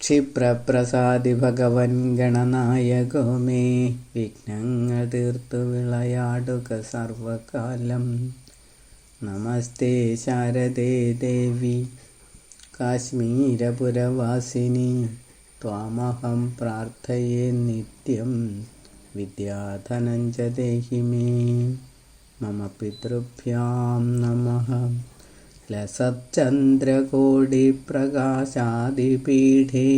ക്ഷിപ്രപ്രസാദി ഭഗവൻ ഗണനായകോ may വിഘ്നങ്ങൾ തീർത്തു വിളയാടുക സർവകാലം. നമസ്തേ ശാരദേ ദേവി കാശ്മീരപുരവാസിനി ത്വാമഹം പ്രാർത്ഥയേ നിത്യം വിദ്യാധനം ച ദേഹി മേ. മമ പിതൃഭ്യാം നമഃ. ലസച്ചന്ദ്രകോടിപ്രകാശാദിപീഠേ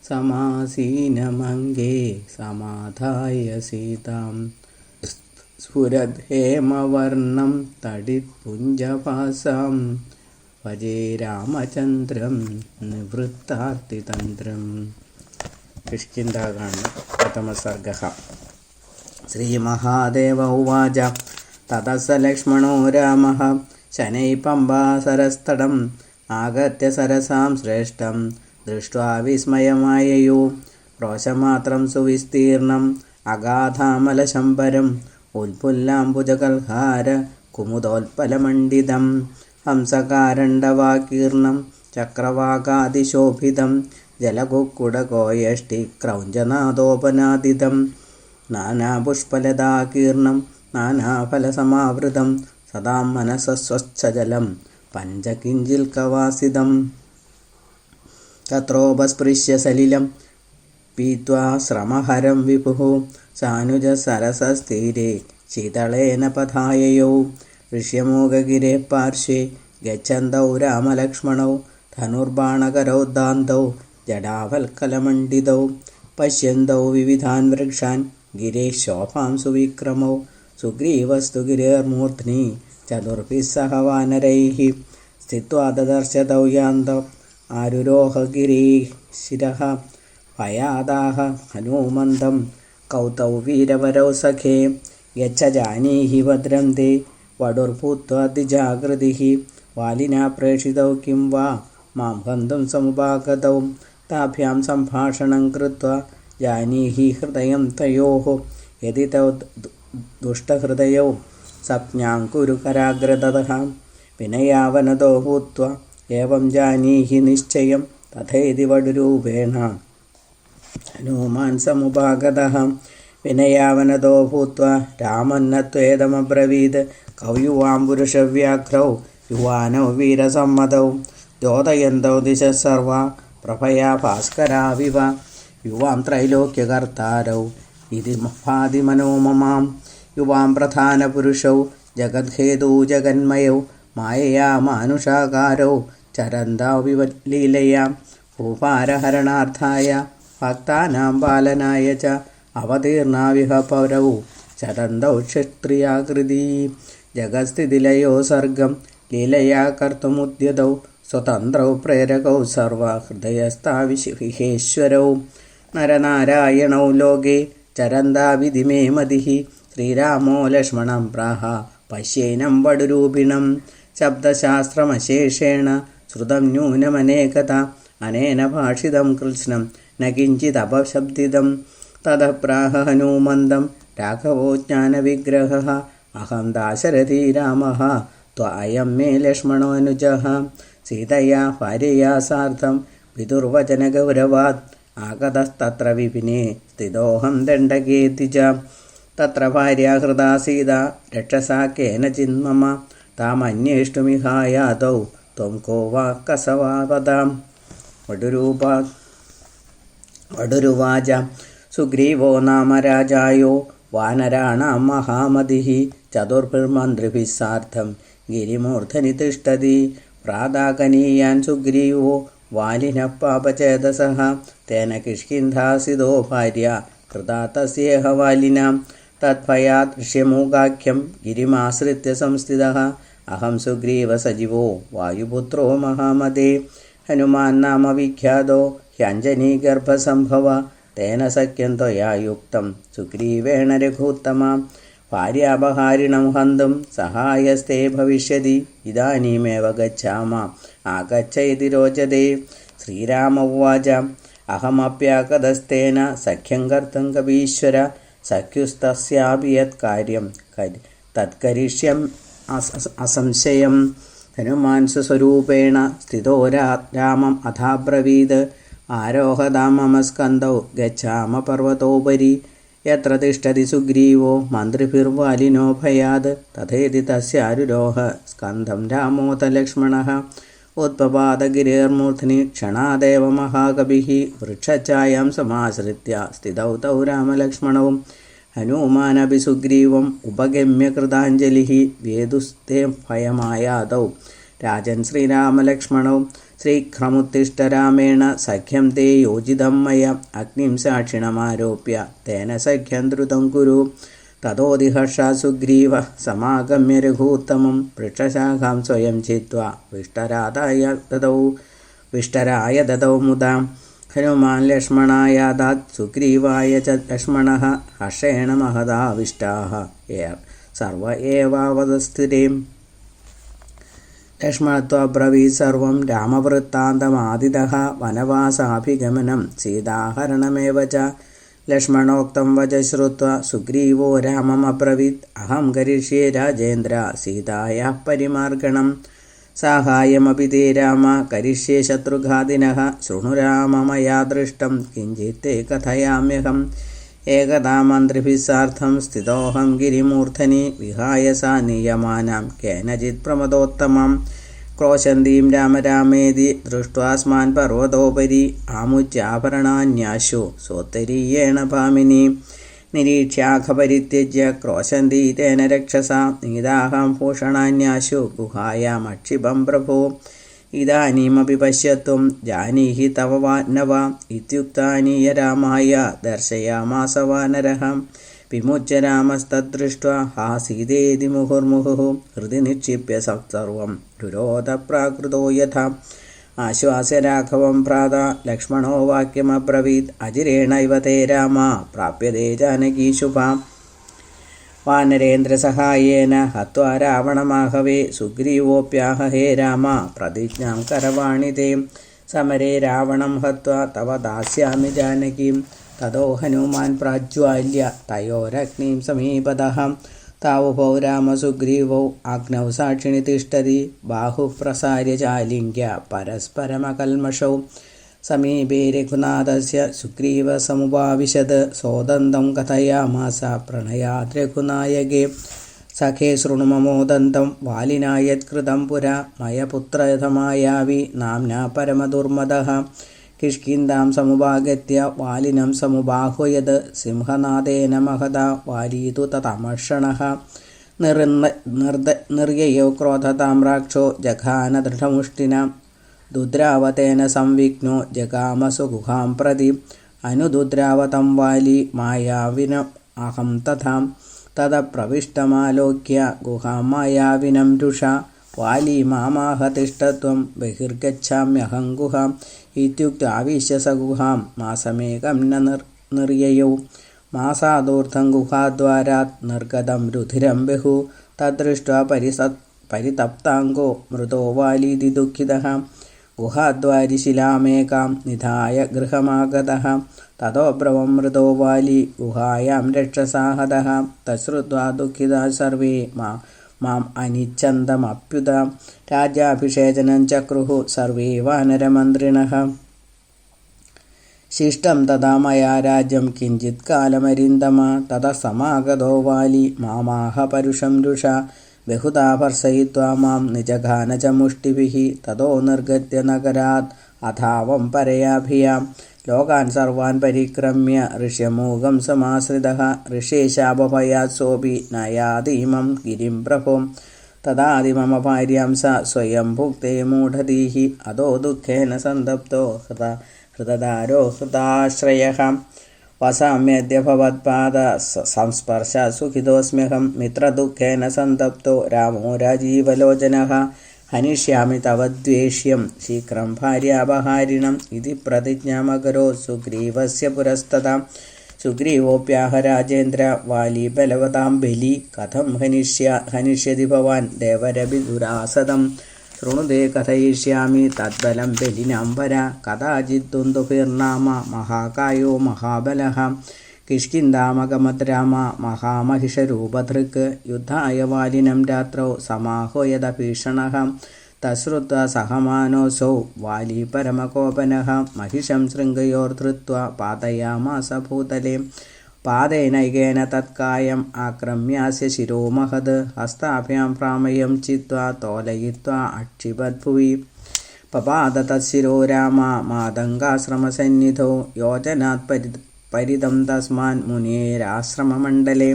സമാസീനമംഗേ സമാധായ സീതാം സ്ഫുരദ്ഹേമവർണം തടിത്പുഞ്ചഭാസാം ഭജേ രാമചന്ദ്രം നിവൃത്താർത്തിതന്ത്രം. കിഷ്കിന്ധാകാണ്ഡം പ്രഥമസർഗഃ. ശ്രീമഹാദേവ ഉവാച തതഃ സ ലക്ഷ്മണോ രാമഃ ശനൈഃ പമ്പാസരസ്തടം ആഗത്യ സരസാം ശ്രേഷ്ഠം ദൃഷ്ട്വാ വിസ്മയമായയോ. രോഷമാത്രം സുവിസ്തീർണം അഗാധാമലശംബരം ഉൽഫുല്ലാംബുജകൽഹാര കുമുദോൽപലമണ്ഡിതം ഹംസകാരണ്ഡവാകീർണം ചക്രവാകാതിശോഭിതം ജലകുക്കുടകോയഷ്ടി ക്രൗഞ്ചനാദോപനാദിതം നാനാപുഷ്പലതാകീർണം നാനാഫലസമാവൃതം സദാ മനസസ്വച്ഛജലം പഞ്ചകിഞ്ചിൽക്കവാസിതം തത്രോപസ്പൃശ്യ സലിലം പീത്വാ ശ്രമഹരം വിഭുഃ സാനുജസരസസ്ഥിരേ ശീതളേന പഥായയൗ. ഋഷ്യമൂകഗിരേഃ പാർശ്വേ ഗച്ഛന്തൗ രാമലക്ഷ്മണൗ ധനുർബാണകരൗദ്ദാന്തൗ ജടാവൽക്കലമണ്ഡിതൗ പശ്യന്തൗ വിവിധാൻ വൃക്ഷാൻ ഗിരേഃ ശോഭാം സുവിക്രമൗ. സുഗ്രീവസ്തു ഗിരേർമൂർധ്നി ചതുർഭിः സഹ വാനരൈः സ്ഥിത്വാ ദദർശ തൗ യാന്തം ആരുരോഹ ഗിരീः ശിരഃ ഭയാദാഹ ഹനൂമന്തം കൗതൗ വീരവരൗ സഖേ. യച്ഛ ജാനീഹി ഭദ്രം തേ വടുർഭൂത്വാ ദ്വിജാകൃതിഃ വാലിനാ പ്രേഷിതൗ കിം വാ മാം ഹന്തും സമുപാഗതൗ. താഭ്യാം സംഭാഷണം കൃത്വാ ജാനീഹി ഹൃദയം തയോഃ യദി തൗ ദുഷ്ടഹൃദയൗ സപ്ജ്ഞാം കുരു കരാഗ്രതഃ. വിനയാവനതോ ഭൂത്വാ ഏവം ജാനീഹി നിശ്ചയം തഥേതി വടുരൂപേണ ഹനുമാൻ സമുപാഗതഃ. വിനയാവനതോ ഭൂത്വാ രാമന്നത്വേദമബ്രവീത് കൗയുവാം പുരുഷവ്യാഘ്രൗ യുവാനൗ വീരസമ്മതൗ ദ്യോതയന്തൗ ദിശഃ സർവാ പ്രഭയാ ഭാസ്കരാവിവ യുവാം ത്രൈലോക്യകർത്താരൗ ഇതി ഭാതി മനോമമാം. യുവാം പ്രധാനപുരുഷൗ ജഗദ്ഹേതൂ ജഗന്മയൗ മായയാ മാനുഷാകാരൗ ചരന്തൗ വിവല്ലീലയാം ഭൂപാരഹരണാർത്ഥായ ഭക്താനാം പാലനായ ച അവതീർണാവിഹ പൗരൗ ചരന്തൗ ക്ഷത്രിയാകൃതി. ജഗത്സ്ഥിതിലയോ സർഗം ലീലയാ കർത്തുമുദ്യതൗ സ്വതന്ത്രൗ പ്രേരകൗ സർവഹൃദയസ്ഥാവിഹേശ്വരൗ നരനാരായണൗ ലോകേ ചരന്താ വിധിമേ മതിഃ. ശ്രീരാമോ ലക്ഷ്മണം പ്രാഹ പശ്യേനം വടുരൂപിണം ശബ്ദശാസ്ത്രമശേഷേണ ശ്രുതം ന്യൂനമനേകത അനേന ഭാഷിതം കൃത്സ്നം ന കിഞ്ചിദപശബ്ദിതം. തതഃ പ്രാഹ ഹനൂമന്തം രാഘവോ ജ്ഞാനവിഗ്രഹഃ അഹം ദാശരഥീ രാമഃ ത്വയം മേ ലക്ഷ്മണോനുജഃ. സീതയാ ഭാര്യയാ സാർദ്ധം വിദുർവചനഗൗരവാത് ആഗതസ്തത്ര വിപിനേ സ്ഥിതോഹം ദണ്ഡകേ ദ്വിജ. തത്ര ഭാര്യാ ഹൃദാ സീതാ രക്ഷസാ കേനചിന്മമ താമന്വേഷ്ടുമിഹായാതൗ ത്വം കോ വാ കസവാ വദാം. വടുരുവാച സുഗ്രീവോ നാമ രാജായോ വാനരാണാം മഹാമതിഃ ചതുർഭിർമന്ത്രിഭിः സാർദ്ധം ഗിരിമൂർധനി തിഷ്ഠതി. പ്രാതാകനീയാൻ സുഗ്രീവോ വാലിനഃ പാപചേതസഃ തേന കിഷ്കിന്ധാസിതോ ഭാര്യ കൃതാ തസ്യേഹ വാലിനാം. തദ്ഭയാത് ഋഷ്യമൂകാഖ്യം ഗിരിമാശ്രിത്യ സംസ്ഥിതഃ അഹം സുഗ്രീവസജീവോ വായുപുത്രോ മഹാമതേ. ഹനുമാൻ നാമ വിഖ്യാതോ ഹ്യഞ്ജനീഗർഭസംഭവ തേന സഖ്യം ത്വയാ യുക്തം സുഗ്രീവേണ രഘൂത്തമ. ഭാര്യാപഹാരിണം ഹന്തും സഹായസ്തേ ഭവിഷ്യതി ഇദാനീമേവ ഗച്ഛാമ ആഗച്ഛ ഇതി രോചതേ. ശ്രീരാമ ഉവാച അഹമപ്യാഗതസ്തേന സഖ്യം കർത്തും കപീശ്വര സഖ്യുസ്തസ്യാപി യത് കാര്യം തത്കരിഷ്യം അസംശയം. ഹനുമാൻ സ്വസ്വരൂപേണ സ്ഥിതോ രാമം അഥാബ്രവീത് ആരോഹതാം മമ സ്കന്ധൗ ഗച്ഛാമ പർവ്വതോപരി യത്ര തിഷ്ഠതി സുഗ്രീവോ മന്ത്രിഭിർവാലിനോ ഭയാത് തഥേതി തസ്യാരുരോഹ സ്കന്ധം രാമോത ലക്ഷ്മണഃ ഉത്പപാദഗിരേർമൂർധ്നി ക്ഷണാദേവ മഹാകവിഃ വൃക്ഷഛായാം സമാശ്രിത്യ സ്ഥിതൗ തൗ രാമലക്ഷ്മണൗ ഹനുമാനപി സുഗ്രീവം ഉപഗമ്യ കൃതാഞ്ജലിഃ വേദുസ്തേ ഭയമായാതൗ രാജൻ ശ്രീരാമലക്ഷ്മണൗ ശ്രീഘ്രമുത്തിഷ്ഠ രാമേണ സഖ്യം തേ യോജിതം മയ അഗ്നിം സാക്ഷിണമാരോപ്യ തേന സഖ്യം ദ്രുതം കുരു തതോദിഹർഷാ സുഗ്രീവ സമാഗമ്യ രഘൂത്തമം വൃക്ഷശാഖാം സ്വയം ചിത്വാ വിഷ്ടരായ ദദൗ മുദാ ഹനുമാൻ ലക്ഷ്മണായാദാത് സുഗ്രീവായ ച ലക്ഷ്മണഃ ഹർഷേണ മഹദാവിഷ്ടാഃ സർവ ഏവാവതസ്ഥിരേ ലക്ഷ്മണത്വബ്രവീത് സർവം രാമവൃത്താന്തമാദിതഃ വനവാസാഭിഗമനം സീതാഹരണമേവ ച ലക്ഷ്മണോക്തം വച ശ്രുത്വാ സുഗ്രീവോ രാമമബ്രവീത് അഹം കരിഷ്യെ രാജേന്ദ്ര സീതായാഃ പരിമാർഗണം സാഹായമപി തേ രാമ കരിഷ്യെ ശത്രുഘാതിനഃ ശൃണു രാമ മയാ ദൃഷ്ടം കിഞ്ചിത് തേ കഥയാമ്യഹം ഏകദാ മന്ത്രിഭിः സാർദ്ധം സ്ഥിതോഹം ഗിരിമൂർധനി വിഹായ സാ നീയമാനാം കേനചിത് പ്രമദോത്തമാം ക്രോശന്തീം രാമ രാമേതി ദൃഷ്ട്വാസ്മാൻ പർവ്വതോപരി ആമുച്യാഭരണാന്യാശു സോത്തരീയേണ ഭാമിനി നിരീക്ഷ്യാഖപരിത്യജ്യ ക്രോശന്തി തേന രക്ഷസാ നീതാഹം ഭൂഷണാന്യാശു ഗുഹായാമക്ഷിപം പ്രഭോ ഇദാനീമപി പശ്യത്വം ജാനീഹി തവ വാനവ ഇത്യുക്താനീയ രാമായ ദർശയാമാസ വാനരഃ വിമുച്യ രാമസ്തദ്ദൃഷ്ട്വാ ഹാ സീതേതി മുഹുർമുഹുഃ ഹൃദി നിക്ഷിപ്യ സർവം രുരോധ പ്രാകൃതോ യഥാ ആശ്വാസ്യ രാഘവം ഭ്രാതാ ലക്ഷ്മണോ വാക്യമബ്രവീത് അജിരേണൈവ തേ രാമ പ്രാപ്യതേ ജാനകീ ശുഭാ വാനരേന്ദ്രസഹായേന ഹത്വാ രാവണമാഹവേ സുഗ്രീവോപ്യാഹ ഹേ രാമ പ്രതിജ്ഞാം കരവാണി തേ സമരേ രാവണം ഹത്വാ തവ ദാസ്യാമി ജാനകീം തതോ ഹനുമാൻ പ്രാജ്വാല്യ തയോരഗ്നിം സമീപതഃ താവുഭൗ രാമസുഗ്രീവൗ അഗ്നൗ സാക്ഷിണി തിഷ്ഠതി ബാഹുഃ പ്രസാര്യ ചാലിംഗ്യ പരസ്പരമകൽമഷൗ സമീപേ രഘുനാഥസ്യ സുഗ്രീവ സമുപാവിശത് സോദന്തം കഥയാമാസ പ്രണയാത് രഘുനായകേ സഖേ ശൃണു മമോദന്തം വാലിനായത്കൃതം പുരാ മയ പുത്രയഥമായാവി നാംനാ പരമദുർമദഃ കിഷ്കിന്ധാം സമുപാഗത്യ വാലിനം സമുബാഹുയത് സിംഹനാദേന മഹദാ വാലീതു തതമർഷണഃ നിർയയോ ക്രോധതാം രാക്ഷോ ജഘാന ദൃഢമുഷ്ടിന ദുദ്രാവതേന സംവിഘ്നോ ജഗാമസു ഗുഹാം പ്രതി അനുദുദ്രാവതം വാലി മായാവിനം അഹം തഥാ തത പ്രവിഷ്ടമാലോക്യ ഗുഹാം മായാവിനം രുഷാ വാലി മാമാഹ തിഷ്ഠത്വം ബഹിർഗച്ഛാമ്യഹം ഗുഹാം ഇത്യുക്താവിശ്യ സ ഗുഹാം മാസമേകം നിർയയൗ മാസാദൂർധം ഗുഹാദ്വാരാത് നിർഗതം രുധിരം ബഹു തദ്ദൃഷ്ട്വാ പരിതപ്താംഗോ മൃതോ വാലീതി ദുഃഖിതഃ ഗുഹാദ്വാരി ശിലാമേകാം നിധായ ഗൃഹമാഗതഃ തതോബ്രവം മൃതോ വാലി ഗുഹായാം രക്ഷസാഹതഃ തശ്രുത്വാ ദുഃഖിതാ സർവേ മാം അനിച്ഛന്തമപ്യുത രാജ്യാഭിഷേചനം ചക്രുഃ സർവേ വാനരമന്ത്രിണഃ ശിഷ്ടം തഥാ മയാ രാജ്യം കിഞ്ചിത് കാലമരിന്ദമ തതഃ സമാഗതോ വാലി മാമാഹ പരുഷം രുഷാ ബഹുധാ ഭർസയിത്വാ മാം നിജഘാന ച മുഷ്ടിഭിഃ തതോ നിർഗത്യ നഗരാത് അഥാവം പരയാഭിയാം ലോകാൻ സർവാൻ പരിക്രമ്യ ഋഷ്യമൂകം സമാശ്രിതഃ ഋഷേശാപഭയാത് സോപി നയാതീമം ഗിരിം പ്രഭോ തദാതി മമ ഭാര്യാം സ സ്വയം ഭുക്തേ മൂഢധീഃ അദോ ദുഃഖേന സന്തപ്തോ ഹൃതദാരോ ഹൃതാശ്രയഃ വസാമ്യദ്യ ഭവത്പാദ സംസ്പർശ സുഖിതോസ്മ്യഹം മിത്രദുഃഖേന സന്തപ്തോ രാമോ രാജീവലോചനഃ ഹനിഷ്യാമി തവ ദ്വേഷ്യം ശീഘ്രം ഭാര്യാപഹാരിണം ഇതി പ്രതിജ്ഞാമകരോ സുഗ്രീവസ്യ പുരസ്തതാ സുഗ്രീവോപ്യാഹ രാജേന്ദ്ര വാലി ബലവതാം ബലി കഥം ഹനിഷ്യതി ഭവാൻ ദേവരഭി ദുരാസദം ശൃണുതേ കഥയിഷ്യാമി തദ്ബലം ബലിനാം വര കഥാചിദ്ദുന്ദുഭിർനാമ മഹാകായോ മഹാബലഃ കിഷ്കിന്ധാമഗമത് രാമ മഹാമഹിഷരൂപധൃക് യുദ്ധായ വാലിനം രാത്രൗ സമാഹോയത ഭീഷണഃ തശ്രുത്വാ സഹമാനോऽസौ വാലി പരമകോപനഃ महिषं ശൃംഗയോർധൃത്വാ പാതയാമാസ ഭൂതലെ പാദേനൈകേന തത്കായം ആക്രമ്യാസ്യ ശിരോ മഹത് ഹസ്താഭ്യാം ഭ്രാമയം ചിത്വാ തോലയിത്വാ അക്ഷിപദ്ഭുവി പപാത തത്ശിരോ രാമ മാതംഗാശ്രമസന്നിധോ യോജനാത് പരിതം തസ്മാൻ മുനേരാശ്രമമണ്ഡലെ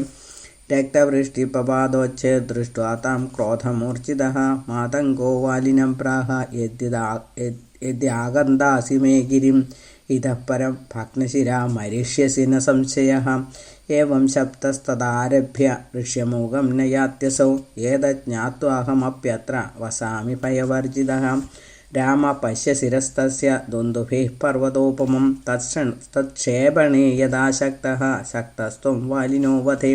രക്തവൃഷ്ടിപപാദോച്ഛേ ദൃഷ്ട്വാ താം ക്രോധമൂർച്ഛിതഃ മാതംഗോ വാലിനം പ്രാഹ യദ്യാഗന്താസി മേ ഗിരിം ഇതഃ പരം ഭഗ്നശിരാ മരിഷ്യസി ന സംശയഃ ഏവം ശബ്ദസ്തദാരഭ്യ ഋഷ്യമൂകം ന യാത്യസൗ ഏതജ്ഞാത്വാഹമപ്യത്ര വസാമി ഭയവർജിതഃ രാമ പശ്യ ശിരസ്തസ്യ ദുന്ദുഭിഃ പർവതോപമം തത്ക്ഷേപണേ യഥാ ശക്തഃ ശക്തസ്ത്വം വാലിനോ വധേ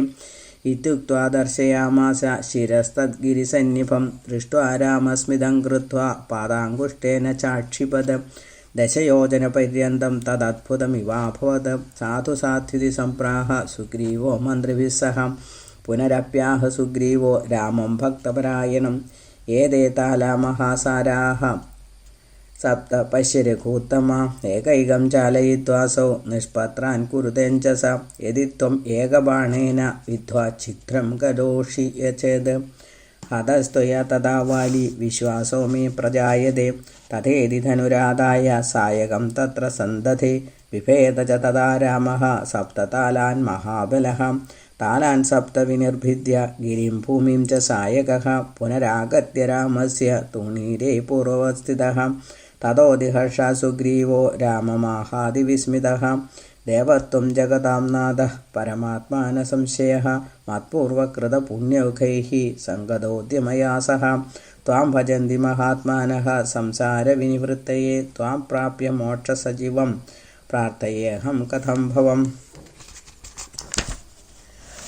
ഇത്യുക്ത്വാ ദർശയാമാസ ശിരസ്തദ്ഗിരിസന്നിഭം ദൃഷ്ട്വാ രാമസ്മിതം കൃത്വാ പാദാങ്കുഷ്ഠേന ചാക്ഷിപത് ദശയോജനപര്യന്തം തദദ്ഭുതമിവാഭവത് സാധു സാധ്വിതി സംപ്രാഹ സുഗ്രീവോ മന്ത്രിഭിः സഹ പുനരപ്യാഹ സുഗ്രീവോ രാമം ഭക്തപരായണം ഏതേതാലാമഹാസാരാः സപ്ത പശ്യ രഘൂത്തമ ഏകൈകം ചാലയിത്വാസൗ നിഷ്പത്രാൻ കുരുതേഞ്ചസ യദി ത്വം ഏകബാണേന വിദ്ധ്വാ ഛിദ്രം കരോഷി യചേത് ഹതസ്ത്വയ തഥാ വാലി വിശ്വാസോ മേ പ്രജായതേ തഥേതി ധനുരാദായ സായകം തത്ര സന്തതേ വിഭേദ ച തഥാ രാമഃ സപ്തതാലാൻ മഹാബലഃ താലാൻ സപ്ത വിനിർഭിദ്യ ഗിരിം ഭൂമിം ച സായകഃ പുനരാഗത്യ രാമസ്യ തൂണീരേ പൂർവസ്ഥിതഃ തതോദിഹർഷാ സുഗ്രീവോ രാമമാഹാദിവിസ്മിതഃ ദേവത്വം ജഗതാം നാഥഃ പരമാത്മാ ന സംശയഃ മത്പൂർവകൃതപുണ്യൗഘൈഃ സംഗതോദ്യമയാ സഹ ത്വാം ഭജന്തി മഹാത്മാനഃ സംസാരവിനിവൃത്തയേ ത്വാം പ്രാപ്യ മോക്ഷസജീവം പ്രാർത്ഥയേഹം കഥം ഭവം.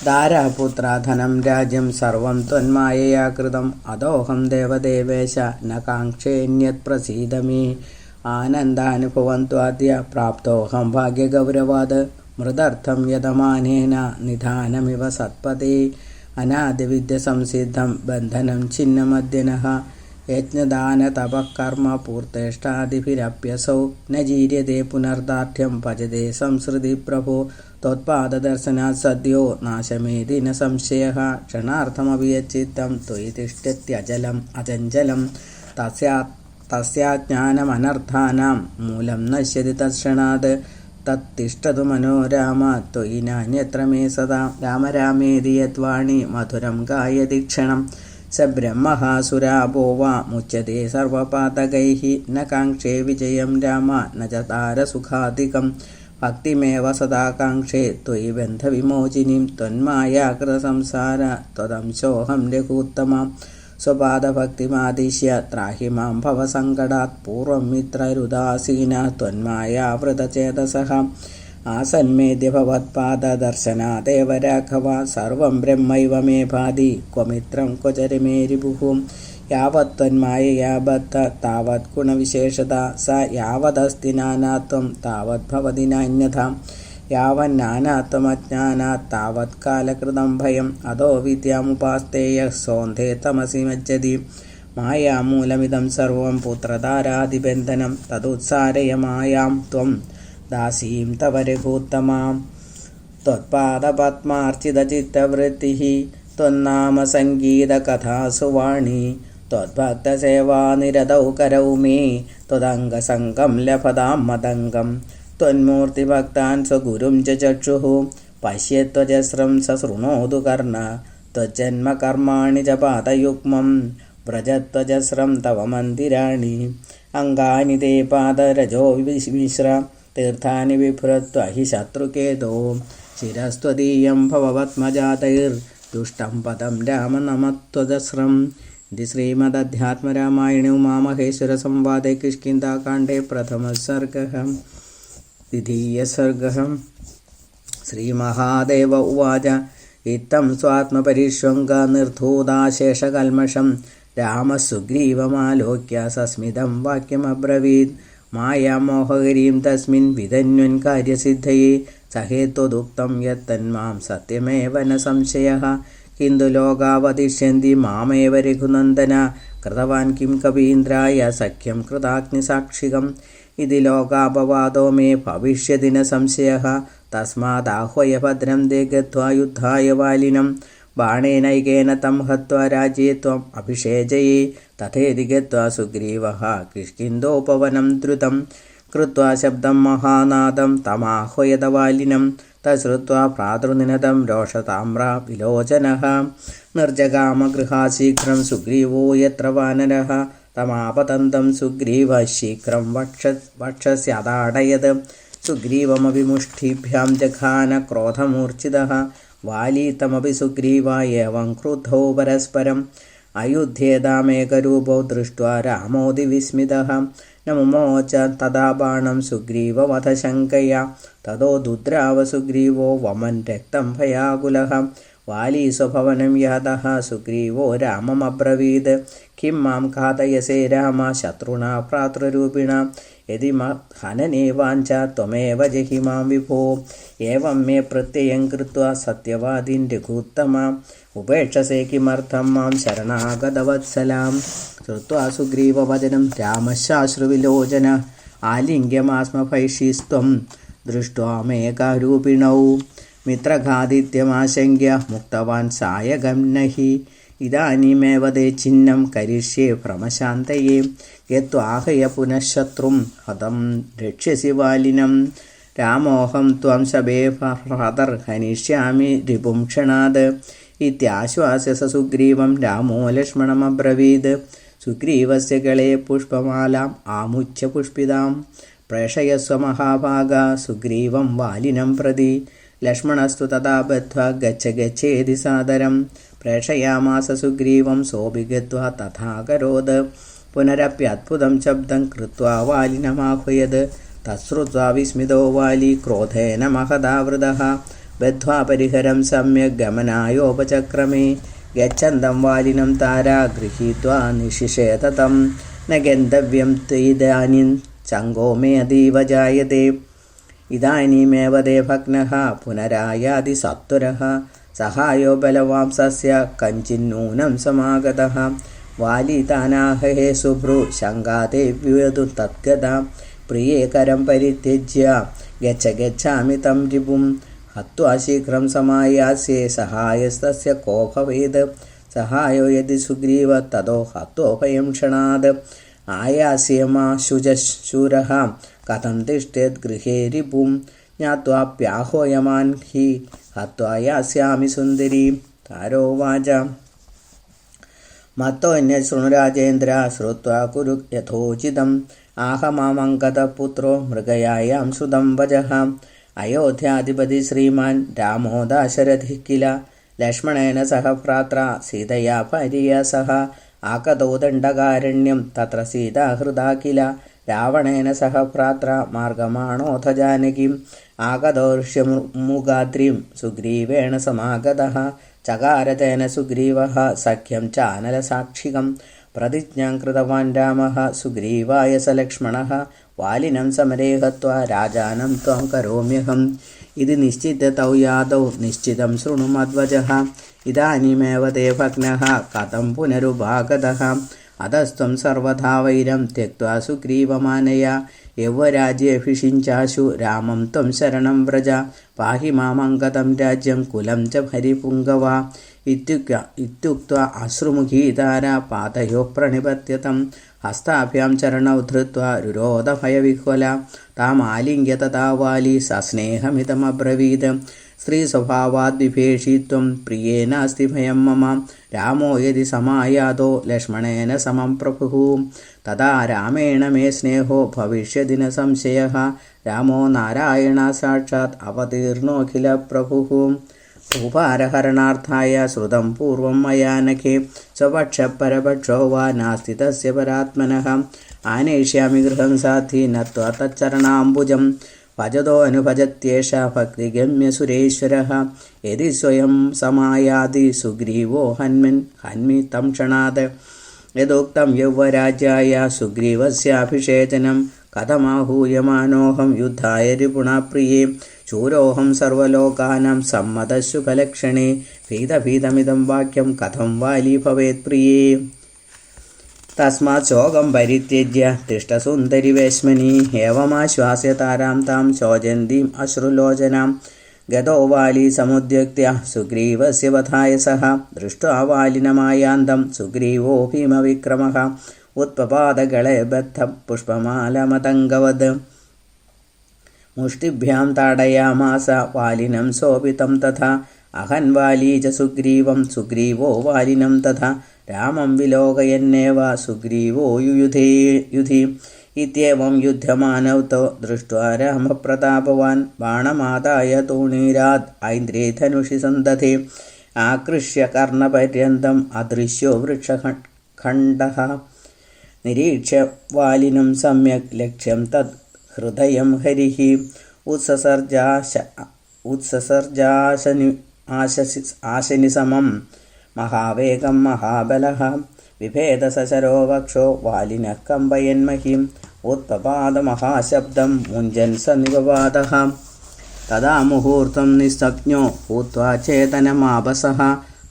ദാരാപുത്രാ ധനം രാജ്യം സർവം ത്വന്മായയാ കൃതം അദോഹം ദേവദേവേശ ന കാംക്ഷേന്യത് പ്രസീദ മേ ആനന്ദാനുഭവം ത്വാദ്യ പ്രാപ്തോഹം ഭാഗ്യഗൗരവാത് മൃദർത്ഥം യതമാനേന നിധാനമിവ സത്പതേ അനാദിവിദ്യസംസിദ്ധം ബന്ധനം ഛിന്നമദ്യനഃ യജ്ഞദാനതപഃകർമ്മ പൂർത്തേഷ്ടാദിഭിരപ്യസൗ ന ജീര്യതേ പുനർദാർഢ്യം ഭജതേ സംസൃതി പ്രഭോ ത്വത്പാദദർശനാത് സദ്യോ നാശമേതി ന സംശയഃ ക്ഷണാർത്ഥമപി യच्चित्तं ത്വയി തിഷ്ഠത്യചലം അചഞ്ചലം തസ്യാജ്ഞാനമനർത്ഥാനാം മൂലം നശ്യതി തത്ക്ഷണാത് തത്തിഷ്ഠതു മനോരാമ ത്വയി നാന്യത്ര മേ സദാ രാമരാമേതി യദ്വാണി മധുരം ഗായതി ക്ഷണം സ ബ്രഹ്മഃ സുരാപോ വാ മുച്യതേ സർവപാതകൈഃ ന കാംക്ഷേ വിജയം രാമ ന ച താരസുഖാധികം ഭക്തിമേവ സദാ കാംക്ഷേ ത്വയി ബന്ധവിമോചിനീം ത്വന്മായാകൃതസംസാര ത്വദംശോഹം രഘൂത്തമ സ്വപാദഭക്തിമാദിശ്യ ത്രാഹി മാം ഭവസങ്കടാത് പൂർവം മിത്രരുദാസീന ത്വന്മായാവൃതചേതസഃ ആസന്മേദ്യ ഭവത്പാദദർശനാദേവ രാഘവ സർവം ബ്രഹ്മൈവ മേ ഭാതി ക്വമിത്രം ക്വചരമേ രിപുഃ യാവത് ത്വന്മായയാ ബദ്ധ താവത് ഗുണവിശേഷത സ യാവദസ്തി നാനാത്വം താവത് ഭവതി നാന്യഥാ യാവന്നാനാത്വമജ്ഞാനാത് താവത് കാലകൃതം ഭയം അധോ വിദ്യാമുപാസ്തേയഃ സോന്ധേ തമസി മജ്ജതി മായാമൂലമിദം സർവം പുത്രധാരാദിബന്ധനം തതുത്സാരയ മായാം ത്വം ദാസീം തവ രഘൂത്തമാം ത്വത്പാദപത്മാർച്ചിതചിത്തവൃത്തിഃ ത്വന്നാമ സംഗീതകഥാസു വാണി ത്വദ്ഭക്തസേവാനിരതൗ കരൗ മേ ത്വദംഗസംഗം ലഭതാം മതംഗം ത്വന്മൂർത്തിഭക്താൻ സ്വഗുരും ച ചക്ഷുഃ പശ്യത്വജസ്രം സശൃണോതു കർണ ത്വജ്ജന്മകർമാണി ച പാദയുഗ്മം വ്രജത്വജസ്രം തവ മന്ദിരാണി അംഗാനി തേ പാദരജോ മിശ്ര തീർത്ഥാനി വിഭ്രത്വ ഹി ശത്രുകേതോ ശിരസ്ത്വദീയം ഭവപത്മജാതൈർദുഷ്ടം പദം രാമനമത്വജസ്രം. ഇത് ശ്രീമദധ്യാത്മരാമായണേ ഉമാമഹേശ്വരസംവാദേ കിഷ്കിന്ധാകാണ്ഡേ പ്രഥമഃ സർഗഃ. द्वितीयः सर्गः. श्रीमहादेव उवाच इत्थं स्वात्मपरिष्वङ्गनिर्धूताशेषकल्मषं रामः सुग्रीवमालोक्य सस्मितं वाक्यमब्रवीत् मायामोहगिरिं तस्मिन् विधन्वन् कार्यसिद्धये सहेत्वदुक्तं यत्तन्मां सत्यमेव न संशयः ഹിന്ദുലോകാവതിഷ്യന്തി മാമേവ രഘുനന്ദന കൃതവാൻ കിം കവീന്ദ്രായ സഖ്യം കൃതാഗ്നിസാക്ഷികം ഇതി ലോകാപവാദോ മേ ഭവിഷ്യതി ന സംശയഃ തസ്മാദാഹ്വയ ഭദ്രം തേ ഗത്വാ യുദ്ധായ വാലിനം ബാണേനൈകേന തം ഹത്വാ രാജ്യേ ത്വം അഭിഷേചയേ തഥേതി ഗത്വാ സുഗ്രീവഃ കിഷ്കിന്ധോപവനം ദ്രുതം കൃത്വാ ശബ്ദം മഹാനാദം തമാഹ്വയത വാലിനം തശ്രുത്വാ ഭ്രാതൃനിനദം രോഷതാമ്രാ വിലോചനഃ നിർജഗാമഗൃഹാ ശീഘ്രം സുഗ്രീവോ യത്ര വാനരഃ തമാപതന്തം സുഗ്രീവ ശീഘ്രം വക്ഷസ്യതാടയത് സുഗ്രീവമപി മുഷ്ടിഭ്യാം ജഘാന ക്രോധമൂർച്ഛിതഃ വാലീ തമപി സുഗ്രീവ ഏവം ക്രുദ്ധോ പരസ്പരം അയുധ്യേതാമേകരൂപോ ദൃഷ്ട്വാ രാമോതി വിസ്മിതഃ നമുമോച തഥാ ബാണം സുഗ്രീവവധശങ്കയാ തതോ ദുദ്രാവ സുഗ്രീവോ വമൻ രക്തം ഭയാകുലഃ വാലീ സ്വഭവനം യാതഃ സുഗ്രീവോ രാമമബ്രവീത് കിം മാം ഘാതയസേ രാമ ശത്രുണാ ഭ്രാതൃരൂപിണ യദി ഹനനേ വാഞ്ച ത്വമേവ ജഹി മാം വിഭോ ഏവം മേ പ്രത്യയം കൃത്വാ സത്യവാദിൻ രഘുത്തമ ഉപേക്ഷസേ കിമർത്ഥം മാം ശരണാഗതവത്സലാം ശ്രുത്വാ സുഗ്രീവവചനം രാമശാശ്രുവിലോചന ആലിംഗ്യമാസ്മഭൈഷീസ്ത്വം ദൃഷ്ട്വാ മേഘരൂപിണൗ മിത്രഘാതിഥ്യമാശങ്ക്യ മുക്തവാൻ സായകം നഹി ഇദാനീമേവ തേ ചിഹ്നം കരിഷ്യേ ഭ്രമശാന്തയേ യത്വാഹയ പുനഃശത്രും ഹതം രക്ഷ്യസി വാലിനം രാമോഹം ത്വം ശബേ ഭ്രാതർ ഹനിഷ്യാമി രിപും ക്ഷണാത് ഇത്യാശ്വാസ്യ സ സുഗ്രീവം രാമോ ലക്ഷ്മണമബ്രവീത് സുഗ്രീവസ്യ ഗളേ പുഷ്പമാലാം ആമുച്യ പുഷ്പിതാം പ്രേഷയസ്വ മഹാഭാഗ സുഗ്രീവം വാലിനം പ്രതി ലക്ഷ്മണസ്തു തഥാ ബദ്ധ്വാ ഗച്ഛേതി സാദരം പ്രേഷയാമാസ സുഗ്രീവം സോപി ഗത്വാ തഥാകരോത് പുനരപ്യദ്ഭുതം ശബ്ദം കൃത്വാ വാലിനമാഹ്വയത് തശ്രുത്വാ വിസ്മിതോ വാലി ക്രോധേന മഹദാവൃതഃ ബദ്ധ്വാ പരിഹരം സമ്യക് ഗമനായോപചക്രമേ ഗച്ഛന്തം വാലിനം താരാ ഗൃഹീത്വാ നിശിഷേത തം ന ഗന്തവ്യം ത്വയിദാനീം ചങ്കോ മേ അതീവ ജായതേ ഇദാനീമേവ തേ ഭഗ്നഃ പുനരായാതി സത്വരഃ സഹായോ ബലവാംസസ്യ കഞ്ചിന്നൂനം സമാഗതഃ വാലി താനാഹേ സുഭ്രു ശങ്കാതേ വ്യൂയതു തദ്ഗതാ പ്രിയേ കരം പരിത്യജ്യ ഗച്ഛാമി തം രിപും ഹത്വാ ശീഘ്രം സമായാസ്യേ സഹായസ്തസ്യ കോ ഭവേത് സഹായോ യദി സുഗ്രീവ തതോ ഹത്വോഭയം ക്ഷണാത് ആയാസ്യേമാ ശൂരഃ കഥം തിഷ്ഠേത് ഗൃഹേ രിപും ജ്ഞാത്വാപ്യാഹോയമാൻ ഹി ഹത്വാ യാസ്യാമി സുന്ദരീം താരോവാച മത്തോന്യ ശൃണുരാജേന്ദ്ര ശ്രുത്വാ കുരു യഥോചിതം ആഹമാമങ്കതപുത്രോ മൃഗയായാം ശ്രുതം വജഃ അയോധ്യാധിപതി ശ്രീമാൻ രാമോ ദാശരഥി കില ലക്ഷ്മണേന സഹ ഭ്രാത്ര സീതയാ ഭാര്യയാ സഹ ആകതോ ദണ്ഡകാരണ്യം തത്ര സീതാ ഹൃദാ കില രാവണേന സഹ ഭ്രാത്ര മാർഗമാണോഥ ജാനകീം ആകതോ ഋഷ്യമുഖാദ്രിം സുഗ്രീവേണ സമാഗതഃ ചകാരതേന സുഗ്രീവഃ സഖ്യം ചാനലസാക്ഷികം പ്രതിജ്ഞാം കൃതവാൻ രാമഃ സുഗ്രീവായ സ ലക്ഷ്മണഃ വാലിനം സമരേ ഹത്വാ രാജാനം ത്വം കരോമ്യഹം ഇതി നിശ്ചിതൗ യാദൗ നിശ്ചിതം ശൃണു മദ്വജഃ ഇദാനീമേവ തേ ഭഗ്നഃ കഥം പുനരുപാഗതഃ അധസ്ത്വം സർവഥാ വൈരം ത്യക്ത്വാ സുഗ്രീവമാനയ യൗവരാജ്യേഭിഷിഞ്ചാശു രാമം ത്വം ശരണം വ്രജ പാഹി മാമങ്കതം രാജ്യം കുലം ച ഹരിപുങ്കവ ഇത്യുക്ത്വാ അശ്രുമുഖീതാര പാതയോ പ്രണിപത്യതം ഹസ്താഭ്യാം ചരണൗ ധൃത്വാ രുരോധഭയവിഹ്വല താമാലിംഗ്യ തഥാ വാലി സസ്നേഹമിതമബ്രവീത് സ്ത്രീസ്വഭാവാദ്വിഭേഷിത്വം പ്രിയേനാസ്തി ഭയം മമ രാമോ യദി സമായാതോ ലക്ഷ്മണേന സമം പ്രഭുഃ തഥാ രാമേണ മേ സ്നേഹോ ഭവിഷ്യതി ന സംശയഃ രാമോ നാരായണ സാക്ഷാത് അവതീർണോഖില പ്രഭുഃ ഭൂപാരഹരണാർത്ഥായ ശ്രുതം പൂർവം മയാ നഖേ സ്വപക്ഷപരപക്ഷോ വാ നാസ്തി തസ്യ പരാത്മനഃ ആനേഷ്യാമി ഗൃഹം സാധി നത്വാ തച്ചരണാംബുജം ഭജതോ അനുഭജത്യേഷ ഭക്തിഗമ്യ സുരേശ്വരഃ യദി സ്വയം സമായാതി സുഗ്രീവോ ഹന്മി തം ക്ഷണാത് യദോക്തം യൗവരാജ്യായ സുഗ്രീവസ്യാഭിഷേചനം കഥമാഹൂയമാനോഹം യുദ്ധായ രിപുണാ പ്രിയേ ശൂരോഹം സർവലോകാനാം സമ്മതശുഭലക്ഷണേ ഭീതഭീതമിതം വാക്യം കഥം വാലി ഭവേത് പ്രിയേ. തസ്മാത് ശോകം പരിത്യജ്യ തിഷ്ടസുന്ദരി വേശ്മനി ഏവമാശ്വാസ്യ താരാം താം ശോചന്തീം അശ്രുലോചനാം. ഗതോ വാലി സമുദ്യക്ത്യ സുഗ്രീവസ്യ വധായ സഹ ദൃഷ്ട്വാ വാലിനമായാന്തം സുഗ്രീവോ ഭീമവിക്രമഃ ഉത്പപാദഗളെ ബദ്ധം പുഷ്പമാലമതംഗവത് മുഷ്ടിഭ്യാം താടയാമാസ വാലിനം സോപിതം തഥാ അഹൻവാലീ ച സുഗ്രീവം സുഗ്രീവോ വാലിനം തഥാ രാമം വിലോകയന്നേവ സുഗ്രീവോ യുയുധി. ഇത്യേവം യുധ്യമാനൗ തോ ദൃഷ്ട്വാ രാമപ്രതാപവാൻ ബാണമാദായ തൂണീരാത് ഐന്ദ്രേ ധനുഷി സന്തതേ. ആകൃഷ്യ കർണപര്യന്തം അദൃശ്യോ വൃക്ഷഖണ്ഡഃ നിരീക്ഷ്യ വാലിനം സമ്യക് ലക്ഷ്യം തത് ഹൃദയം ഹരിഃ. ആശനി സമം മഹാവേഗം മഹാബലഃ വിഭേദസശരോ വക്ഷോ വാലിനഃ കമ്പയന്മഹീം. ഉത്പപാദമഹാശബ്ദം മുഞ്ജൻ സ നിപപാദഃ. തദാ മുഹൂർത്തം നിസ്സജ്ഞോ ഭൂത്വാ ചേതനമാപസഃ.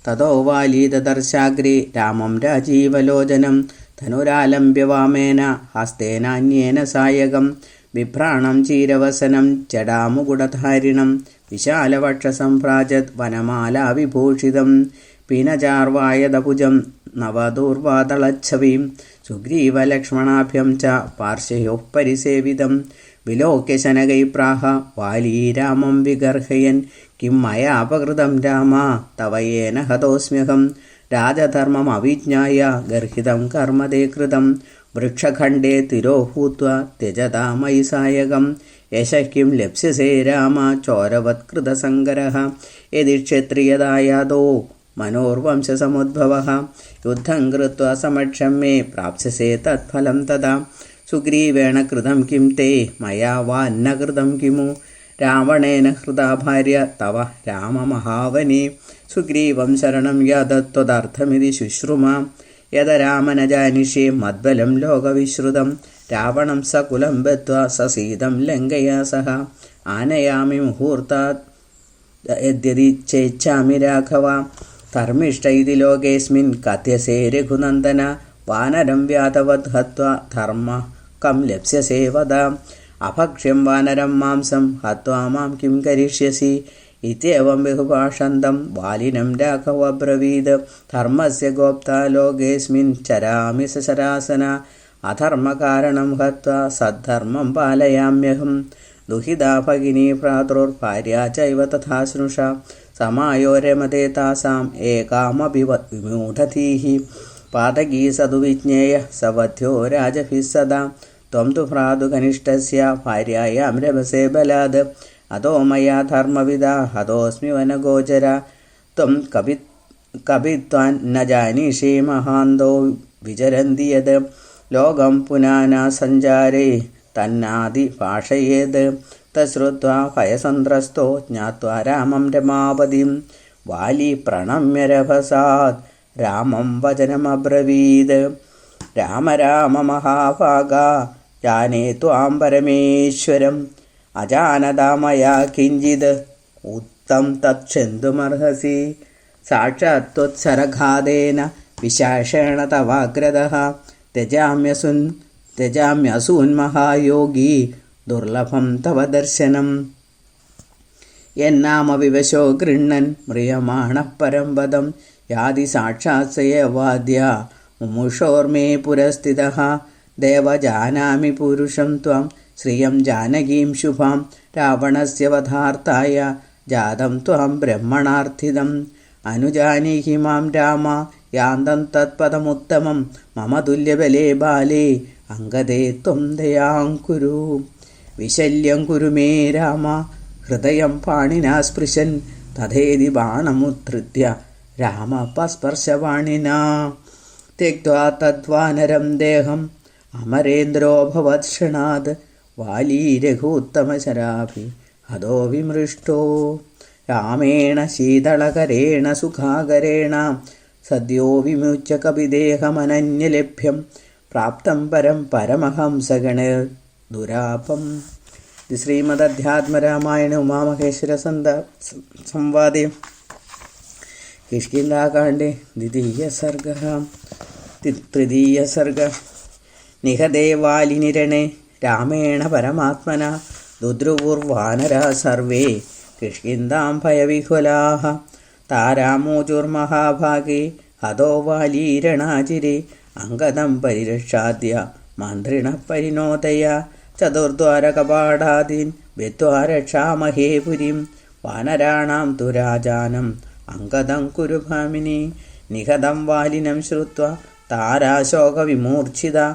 തതോ വാലീ ദദർശാഗ്രെ രാമം രാജീവലോചനം ധനുരാലംബ്യ വാമേന ഹസ്തേനാന്യേന സായകം. ബിഭ്രാണം ചീരവസനം ജടാമുകുടധാരിണം വിശാലവക്ഷസംഭ്രാജത് വനമാലാവിഭൂഷിതം. പീനചാർവായതഭുജം നവദൂർവാദളച്ഛവീം സുഗ്രീവലക്ഷ്മണാഭ്യം ച പാർശ്വയോഃ പരിസേവിതം. വിലോക്യ ശനകൈപ്രാഹ വാലീ രാമം വിഗർഹയൻ കിം മയാപകൃതം രാമ തവ യേന ഹതോസ്മ്യഹം. രാജധർമ്മമവിജ്ഞായ ഗർഹിതം കർമ്മ തേ കൃതം വൃക്ഷഖണ്ഡേ തിരോ ഭൂത്വാ ത്യജതാ മയി സായകം. യശഃ കിം ലപ്സ്യസേ രാമ ചോരവത്കൃതസങ്കരഃ യദി ക്ഷത്രിയദായാദോ മനോർവംശസമുദ്ഭവഃ. യുദ്ധം കൃത്വാ സമക്ഷം മേ പ്രാപ്സ്യസേ തത്ഫലം തദാ. സുഗ്രീവേണ കൃതം കിം തേ മയാ വാ ന കൃതം കിമു. രാവണേന ഹൃതാ ഭാര്യ തവ രാമമഹാവനേ. സുഗ്രീവം ശരണം യാദത്വദർത്ഥമിതി ശുശ്രുമ. യദ രാമന ജാനിഷേ മദ്ബലം ലോകവിശ്രുതം. രാവണം സകുലം ബദ്ധ്വാ സസീതം ലങ്കയാ സഹ. ആനയാമി മുഹൂർത്താത് യദ്യദിച്ഛേച്ഛാമി രാഘവ. ധർമ്മിഷ്ഠ ഇതി ലോകേസ്മിൻ കഥ്യസേ രഘുനന്ദന. വാനരം വ്യാധവദ് ഹത്വാ ധർമ്മ കം ലപ്സ്യസേ വദ. അഭക്ഷ്യം വാനരം മാംസം ഹത്വാ മാം കിം കരിഷ്യസി. ഇത്യേവം ബഹുഭാഷന്തം വാലിനം രാഘവ ബ്രവീത്. ധർമ്മസ്യ ഗോപ്താ ലോകേസ്മിൻ ചരാമി സശരാസന. അധർമ്മകാരണം ഹത്വാ സദ്ധർമ്മം പാലയാമ്യഹം. ദുഹിതാ ഭഗിനീ ഭ്രാതൃർഭാര്യാ ചൈവ തഥാ സ്നുഷ. സമായോ രമതേ താസാം ഏകാമപി വിമൂഢധീഃ. പാതകീ സതു വിജ്ഞേയ സവധ്യോ രാജഭിഃ സദാ. ത്വം തു ഭ്രാതുകനിഷ്ഠസ്യ ഭാര്യായാം രമസേ ബലാദ്. അതോ മയാ ധർമ്മവിദാ ഹതോസ്മി വനഗോചര. ത്വം കവിത്വാൻ ന ജാനീഷേ മഹാന്തോ വിചരന്തി യത്. ലോകം പുനാനാ സഞ്ചാരേ തന്നാദി ഭാഷയേത്. തശ്രുത്വാ ഭയസന്ത്രസ്തോ ജ്ഞാത്വാ രാമം രമാപതിം. വാലി പ്രണമ്യ രഭസാത് രാമം വചനമബ്രവീത്. രാമ രാമ മഹാഭാഗാ ജാനേ ത്വാം പരമേശ്വരം. അജാനതാ മയാ കിഞ്ചിത് ഉക്തം തത്ക്ഷന്തുമർഹസി. സാക്ഷാത് ത്വത്സരഘാതേന വിശേഷേണ തവാഗ്രതഃ. ത്യജാമ്യസൂൻ മഹായോഗി ദുർലഭം തവ ദർശനം. യന്നാമ വിവശോ ഗൃണ്ണൻ മ്രിയമാണഃ പരം പദം. യാതി സാക്ഷാത് സയേവാദ്യ മുമുഷോർമേ പുരസ്ഥിതഃ. ദേവ ജാനാമി പുരുഷം ത്വം ശ്രിയം ജാനകീം ശുഭാം. രാവണസ്യ വധാർത്ഥായ ജാതം ത്വം ബ്രഹ്മണാർത്ഥിതം. അനുജാനീഹി മാം രാമ യാന്തം തത്പദമുത്തമം. മമ തുല്യബലേ ബാലേ അംഗദേ ത്വം ദയാം കുരു. വിശല്യം കുരു മേ രാമ ഹൃദയം പാണിനാ സ്പൃശൻ. തഥേതി ബാണമുദ്ധൃത്യ രാമപസ്പർശവാണിനാ. ത്യക്ത്വാ തദ്വാനരം ദേഹം അമരേന്ദ്രോഭവത് ക്ഷണാത്. വാലീ രഘൂത്തമശരാഭി ഹതോ വിമൃഷ്ടോ. രാമേണ ശീതളകരേണ സുഖാകരേണ സദ്യോ വിമുച്യ കപിദേഹമനന്യലഭ്യം. പ്രാപ്തം പരം പരമഹംസഗണേർ ദുരാപം. ഇത് ശ്രീമദ് അധ്യാത്മരാമായണ ഉമാമഹേശ്വര സംവാദേ किष्किन्धाकाण्डे तृतीयसर्गः निहते वालिनिरणे रामेण परमात्मना दुद्रुवुर्वानराः सर्वे किष्किन्धां भयविह्वलाः तारामूचुर्महाभागे हतो वालीरणाचिरे अङ्गदं परिरक्षाद्य मन्त्रिणः परिणोदय चतुर्द्वारकपाटादीन् भित्त्वा रक्षामहे पुरीं वानराणां तु राजानम् अङ्गदं कुरु भामिनी निहतं वालिनं श्रुत्वा ताराशोकविमूर्छिता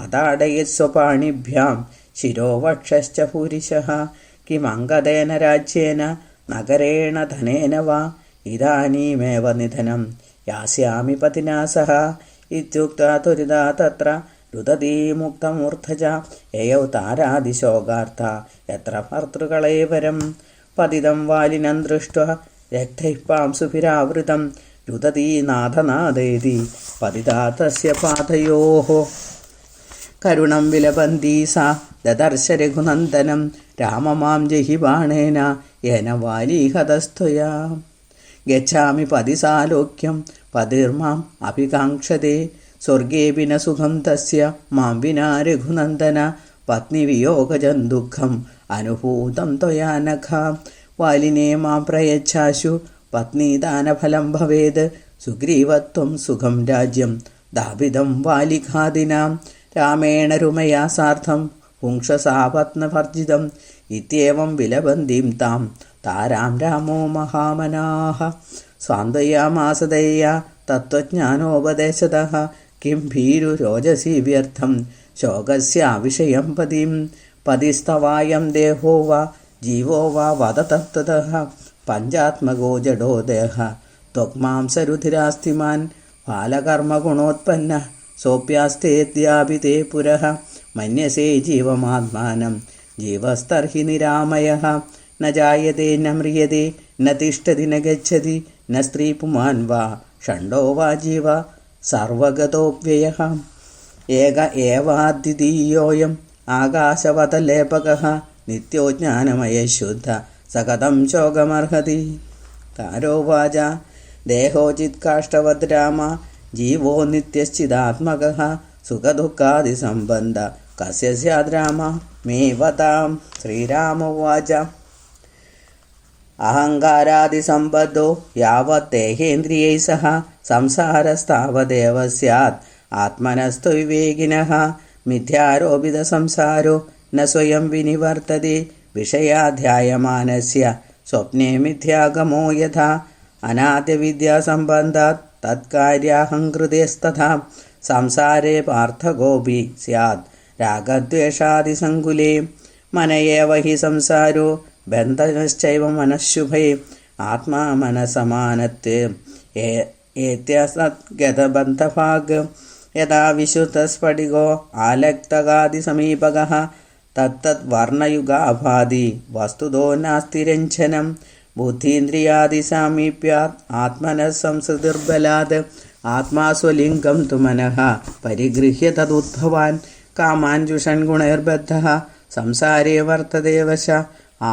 अताडयत्स्वपाणिभ्यां शिरोवक्षश्च पुरिशः किमङ्गदेन राज्येन नगरेण धनेन वा इदानीमेव निधनं यास्यामि पतिना सह इत्युक्त्वा त्वरिता तत्र रुदती मुक्तमूर्धजा ययौ तारादिशोकार्था यत्र भर्तृकळेवरं पतितं वालिनं दृष्ट्वा रक्तैः पांसुभिरावृतं रुदती नाथनादेति पतिता तस्य पादयोः करुणं विलपन्ती सा ददर्श रघुनन्दनं राममां जहि बाणेन येन वाली हतस्त्वया गच्छामि पतिसालोक्यं पतिर्माम् अभिकाङ्क्षते स्वर्गेऽपि न सुखं तस्य मां विना रघुनन्दन पत्नीवियोगजं दुःखम् अनुभूतं त्वया नखा वालिने मां प्रयच्छाशु पत्नीदानफलं भवेद् सुग्रीवत्वं सुखं राज्यं दापितं वालिखादिनां रामेण रुमया सार्धं पुंससापत्नवर्जितम् इत्येवं विलपन्तीं तां तारां रामो महामनाः स्वान्तयामास दयया तत्त्वज्ञानोपदेशतः किं भीरुरोजसी व्यर्थं शोकस्याविषयं पतिं पतिस्तवायं देहो वा जीवो वा वद तत्त्वतः पञ्चात्मको जडो देहः त्वक्मांसरुधिरास्तिमान् बालकर्मगुणोत्पन्नः सोऽप्यास्तेऽद्यापि ते पुरः मन्यसे जीवमात्मानं जीवस्तर्हि निरामयः न जायते न म्रियते न तिष्ठति न गच्छति न स्त्री पुमान् वा षण्डो वा जीव सर्वगतोऽव्ययः एक एवाद्वितीयोऽयम् आकाशवतलेपकः नित्यो ज्ञानमयः शुद्ध स कथं शोकमर्हति तारोवाच देहोचित्काष्ठवद् राम जीवो नित्यश्चिदात्मकः सुखदुःखादिसम्बन्ध कस्य स्याद् राम मे वतां श्रीराम उवाच अहङ्कारादिसम्बद्धो यावत् देहेन्द्रियैः सह संसारस्तावदेव स्यात् आत्मनस्तु विवेकिनः मिथ्यारोपितसंसारो न स्वयं विनिवर्तते विषयाध्यायमानस्य स्वप्ने मिथ्यागमो यथा अनाद्यविद्यासम्बन्धात् तत्कार्याहङ्कृतेस्तथा संसारे पार्थकोऽपि स्यात् रागद्वेषादिसङ्कुले मन एव हि संसारो बन्धनश्चैव मनःशुभे आत्मा मनसमानत्वे एत्यसद्गतबन्धभाग् यदा विशुद्धस्फटिको आलक्तगादिसमीपकः तत्तद्वर्णयुगाभादि वस्तुतो नास्ति रञ्जनं बुद्धीन्द्रियादिसामीप्यात् आत्मनः संसृतिर्बलात् आत्मा स्वलिङ्गं तु मनः परिगृह्य तदुद्भवान् कामान् जुषन्गुणैर्बद्धः संसारे वर्तते वश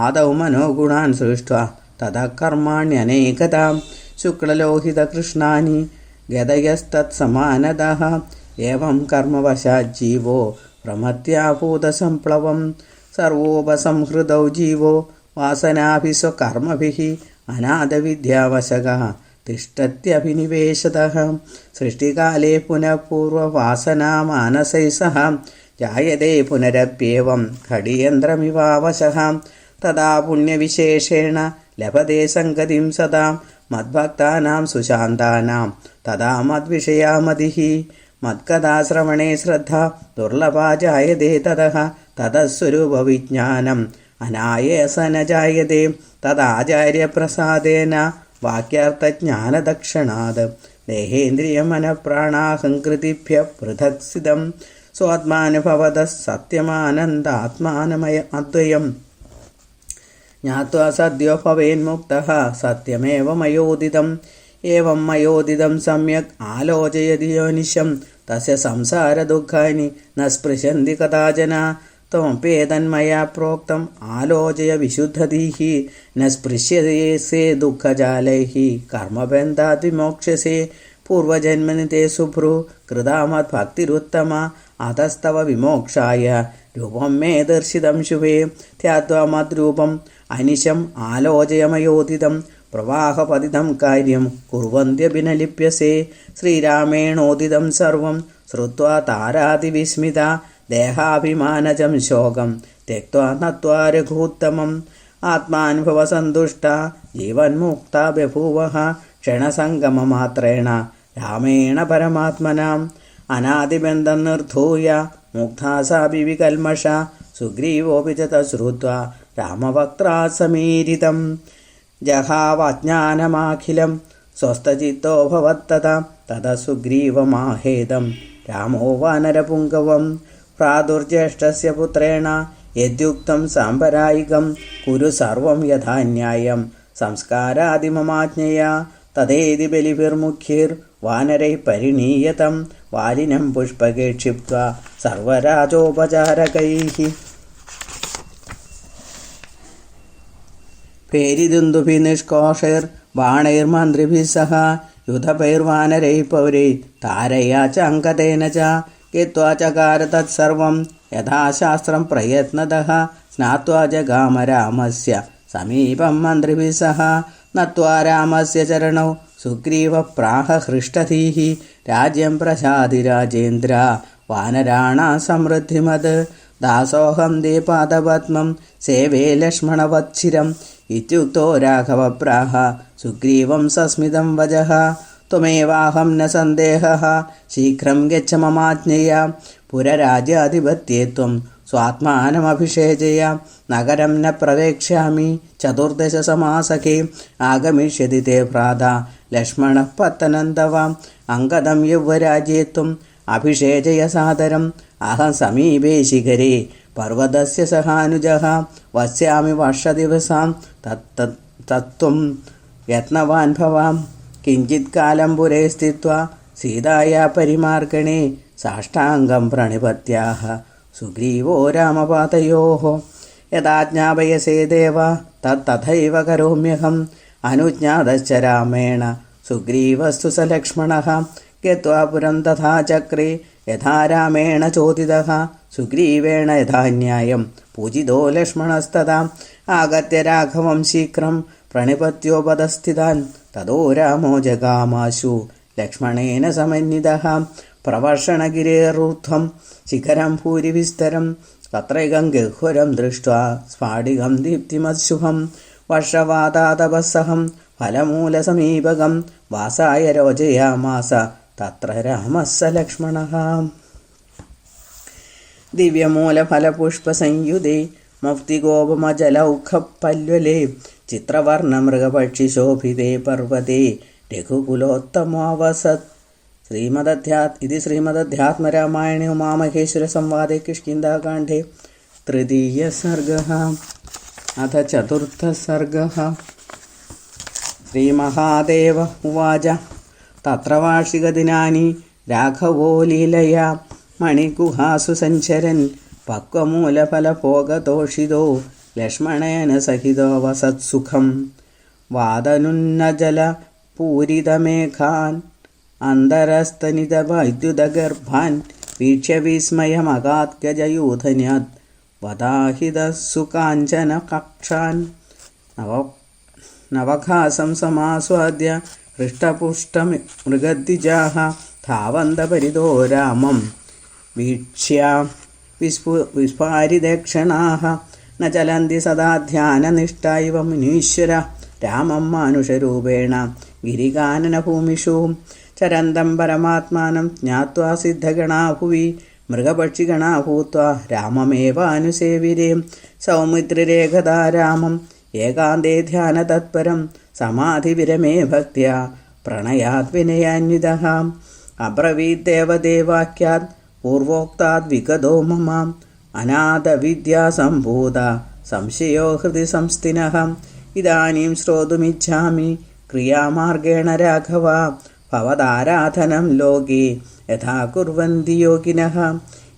आदौ मनोगुणान् सृष्ट्वा ततः कर्माण्यनेकतां शुक्ललोहितकृष्णानि गदयस्तत्समानतः एवं कर्मवशाज्जीवो प्रमत्याभूतसम्प्लवं सर्वोपसंहृतौ जीवो वासनाभिः स्वकर्मभिः अनादविद्यावशकः तिष्ठत्यभिनिवेशतः सृष्टिकाले पुनः पूर्ववासनामानसैः सह जायते पुनरप्येवं खडियन्त्रमिवावशः तदा पुण्यविशेषेण लभते सङ्गतिं सदा मद्भक्तानां सुशान्तानां तदा मद्विषया मतिः मत्कथाश्रवणे श्रद्धा दुर्लभा जायते ततः ततःस्वरूपविज्ञानम् अनायासेन जायते तदाचार्यप्रसादेन वाक्यार्थज्ञानदक्षिणात् देहेन्द्रियमनप्राणाहङ्कृतिभ्यः पृथक् स्थितं स्वात्मानुभवतः सत्यमानन्दात्मानमय अद्वयम् ज्ञात्वा सद्यो भवेन्मुक्तः सत्यमेव मयोदितम् एवं मयोदितं सम्यक् आलोचयति योनिशं तस्य संसारदुःखानि न स्पृशन्ति कदाचन त्वमप्येतन्मया प्रोक्तम् आलोचय विशुद्धधीः न स्पृश्यते से दुःखजालैः कर्मबन्धाद् विमोक्ष्यसे पूर्वजन्मनि ते शुभ्रू कृता मद्भक्तिरुत्तमा अतस्तव विमोक्षाय रूपं मे दर्शितं शुभे ध्यात्वा मद्रूपम् अनिशम् आलोचयमयोदितं प्रवाहपतितं कार्यं कुर्वन्त्यभिनलिप्यसे श्रीरामेणोदितं सर्वं श्रुत्वा तारातिविस्मिता देहाभिमानजं शोकं त्यक्त्वा नत्वा रघूत्तमम् आत्मानुभवसन्तुष्टा जीवन्मुक्ता बभूवः क्षणसङ्गममात्रेण रामेण परमात्मनाम् अनादिबन्धं निर्धूय मुक्ता सा विकल्मषा सुग्रीवोऽपि च तच्छ्रुत्वा रामवक्त्रात् समीरितं जहावज्ञानमाखिलं स्वस्थचित्तो भवत्तदा तदा सुग्रीवमाहेदं रामो वानरपुङ्गवं प्रादुर्ज्येष्ठस्य पुत्रेण यद्युक्तं साम्प्रदायिकं कुरु सर्वं यथा न्यायं संस्कारादिममाज्ञया तदेति बलिभिर्मुख्यैर्वानरैः परिणीयतं वालिनं पुष्पके क्षिप्त्वा सर्वराजोपचारकैः पेरिदुन्दुभिः निष्कोषैर्बाणैर्मन्त्रिभिः सह युधपैर्वानरैः पौरैः तारया च अङ्कतेन च कृत्वा चकार तत्सर्वं यथाशास्त्रं प्रयत्नतः स्नात्वा जगाम रामस्य समीपं मन्त्रिभिः सह नत्वा रामस्य चरणौ सुग्रीवः प्राह हृष्टधीः राज्यं प्रसादि राजेन्द्र वानराणां समृद्धिमद् दासोऽहं ते पादपद्मं सेवे लक्ष्मणवत्सिरम् इत्युक्तो राघवप्राह सुग्रीवं सस्मितं वचः त्वमेवाहं न सन्देहः शीघ्रं गच्छ ममाज्ञया पुरराज्याधिपत्ये त्वं स्वात्मानमभिषेचय नगरं न प्रवेक्ष्यामि 14 समासके आगमिष्यति ते भ्राता लक्ष्मणः पत्तनं तव अङ्गदं युवराज्ये त्वम् अभिषेचय सादरम् अहं समीपे शिखरे पर्वतस्य सहानुजः वस्यामि वर्षदिवसां तत्त्वं यत्नवान् भवाम् किञ्चित्कालं पुरे स्थित्वा सीताया परिमार्गणे साष्टाङ्गं प्रणिपत्याः सुग्रीवो रामपादयोः यदाज्ञापयसे देव तथैव करोम्यहम् अनुज्ञातश्च रामेण सुग्रीवस्तु स लक्ष्मणः गत्वा पुरं तथा चक्रे यथा रामेण चोदितः सुग्रीवेण यथा न्यायं पूजितो लक्ष्मणस्तदा आगत्य राघवं शीघ्रं प्रणिपत्योपदस्थितान् ततो रामो जगामाशु लक्ष्मणेन समन्वितः प्रवर्षणगिरेरूर्ध्वं शिखरं भूरिविस्तरं तत्रैकं गह्वरं दृष्ट्वा स्फाटिकं दीप्तिमत्शुभं वर्षवातातपःसहं फलमूलसमीपकं वासाय रोचयामास तत्र रामः स लक्ष्मणः दिव्यमूलफलपुष्पसंयुते मुक्तिगोपमजलौखपल्वले चित्रवर्णमृगपक्षिशोभिते पर्वते रघुकुलोत्तमोऽवसत् श्रीमदध्यात्मरामायणे उमामहेश्वरसंवादे किष्किन्धाकाण्डे 3 सर्गः अथ 4 सर्गः श्रीमहादेव उवाच तत्र वार्षिकदिनानि राघवो लीलया मणिगुहासु सञ्चरन् पक्वमूलफलभोगतोषितो लक्ष्मणेन सहितो वसत्सुखं वादनुन्नजलपूरितमेघान् अन्तरस्तनितवैद्युतगर्भान् वीक्ष्य विस्मयमगाद्गजयूथन्यात् वदाहितस्सु काञ्चनकक्षान् नवखासं समास्वाद्य हृष्टपुष्टमृगद्विजाः धावन्तपरितो रामं वीक्ष्य विस्फारिदक्षणाः न चलन्ति सदा ध्याननिष्ठा इव मुनीश्वर रामं मानुषरूपेण गिरिकाननभूमिषु चरन्तं परमात्मानं ज्ञात्वा सिद्धगणा भुवि मृगपक्षिगणा भूत्वा राममेवानुसेविरे सौमित्रिरेकदा रामम् एकान्ते ध्यानतत्परं समाधिविरमे भक्त्या प्रणयात् विनयान्वितः अब्रवीद्देवदेवाख्यात् पूर्वोक्ताद् विगतो मम अनाथविद्यासम्भूता संशयो हृदि संस्थिनः इदानीं श्रोतुमिच्छामि क्रियामार्गेण राघव भवदाराधनं लोके यथा कुर्वन्ति योगिनः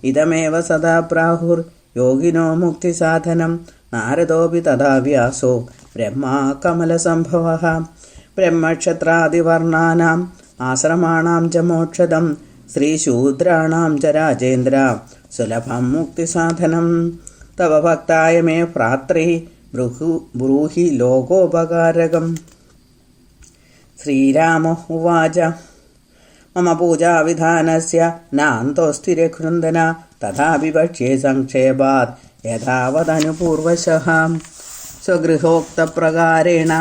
इदमेव सदा प्राहुर् യോഗിനോ മുക്തിസാധനം നാരദോപി തഥാ വ്യാസോ ബ്രഹ്മാ കമലസംഭവഃ ബ്രഹ്മക്ഷത്രാദിവർണാനാം ആശ്രമാണാം ച മോക്ഷദം ശ്രീശൂദ്രാണാം ച രാജേന്ദ്ര സുലഭം മുക്തിസാധനം തവ ഭക്തായ മേ ഭ്രാത്രി ബ്രൂഹി ലോകോപകാരകം. ശ്രീരാമ ഉവാച മമ പൂജാവിധാനസ്യ നാന്തോസ്തിരഘൃന്ദന തഥാപി വക്ഷ്യേ സംക്ഷേപാത് യഥാവദനുപൂർവശഃ. സ്വഗൃഹോക്തപ്രകാരേണ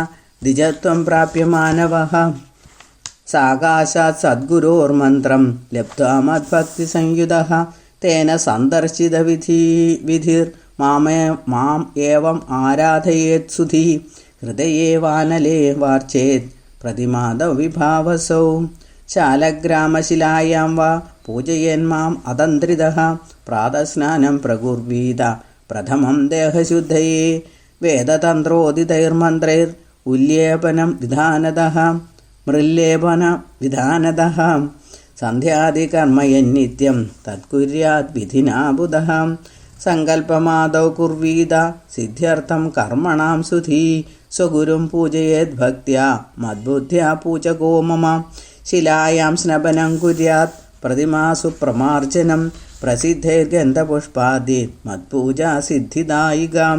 ദ്വിജത്വം പ്രാപ്യ മാനവഃ സാകാശാത് സദ്ഗുരോർമന്ത്രം ലബ്ധ്വാ മദ്ഭക്തിസംയുതഃ തേന സന്ദർശിതവിധിർ മാം ഏവം ആരാധയേത് സുധി ഹൃദയേ വാനലേ വാർച്ചേത് പ്രതിമാദവിഭാവസൗ. ശാലഗ്രാമശിലായാം വാ പൂജയേന്മാം അതന്ത്രിതഃ പ്രാതസ്നാനം പ്രകുർവീത പ്രഥമം ദേഹശുദ്ധയേ വേദതന്ത്രോദിതൈർമന്ത്രൈർ ഉല്ലേപനം വിധാനതഃ മൃല്ലേപന വിധാനതഃ സന്ധ്യാദികർമ്മയന്നിത്യം തത്കുര്യാത് വിധിനാ ബുധഃ. സങ്കല്പമാദൗ കുർവീത സിദ്ധ്യർത്ഥം കർമ്മണാം സുധീ സ്വഗുരും പൂജയേത് ഭക്ത്യാ മദ്ബുദ്ധ്യാ പൂജകോ മമ. ശിലായാം സ്നപനം കുര്യാത് പ്രതിമാസു പ്രമാർജനം പ്രസിദ്ധൈർഗന്ധപുഷ്പാദി മത്പൂജാ സിദ്ധിദായികാം.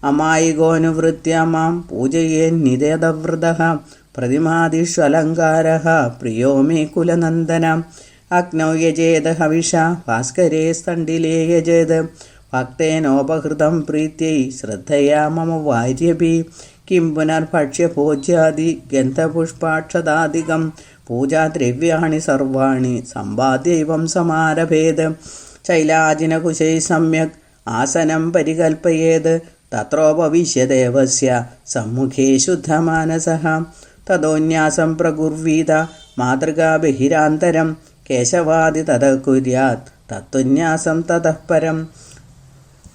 അമായികോനുവൃത്യാ മാം പൂജയേന്നിദേതവ്രതഃ പ്രതിമാദിഷ്വലങ്കാരഃ പ്രിയോ മേ കുലനന്ദന. അഗ്നൗ യജേത് ഹവിഷ ഭാസ്കരേ സ്തണ്ഡിലേ യജേത് ഭക്തേനോപഹൃതം പ്രീത്यै ശ്രദ്ധയാ മമ വാര്യഭി. കിം പുനർഭക്ഷ്യഭോജ്യാദി ഗന്ധപുഷ്പാക്ഷതാദികം പൂജാദ്രവ്യാണി സർവാണി സമ്പാദ്യൈവം സമാരഭേത്. ശൈലാജിനകുശൈ സമ്യക് ആസനം പരികൽപ്പയേത് തത്രോപവിശ്യ ദേവസ്യ സമ്മുഖേ ശുദ്ധമാനസഃ. തതോന്യാസം പ്രകുർവീത മാതൃകാ ബഹിരാന്തരം കേശവാദി തതഃ കുര്യാത് തത്വന്യാസം തതഃ പരം.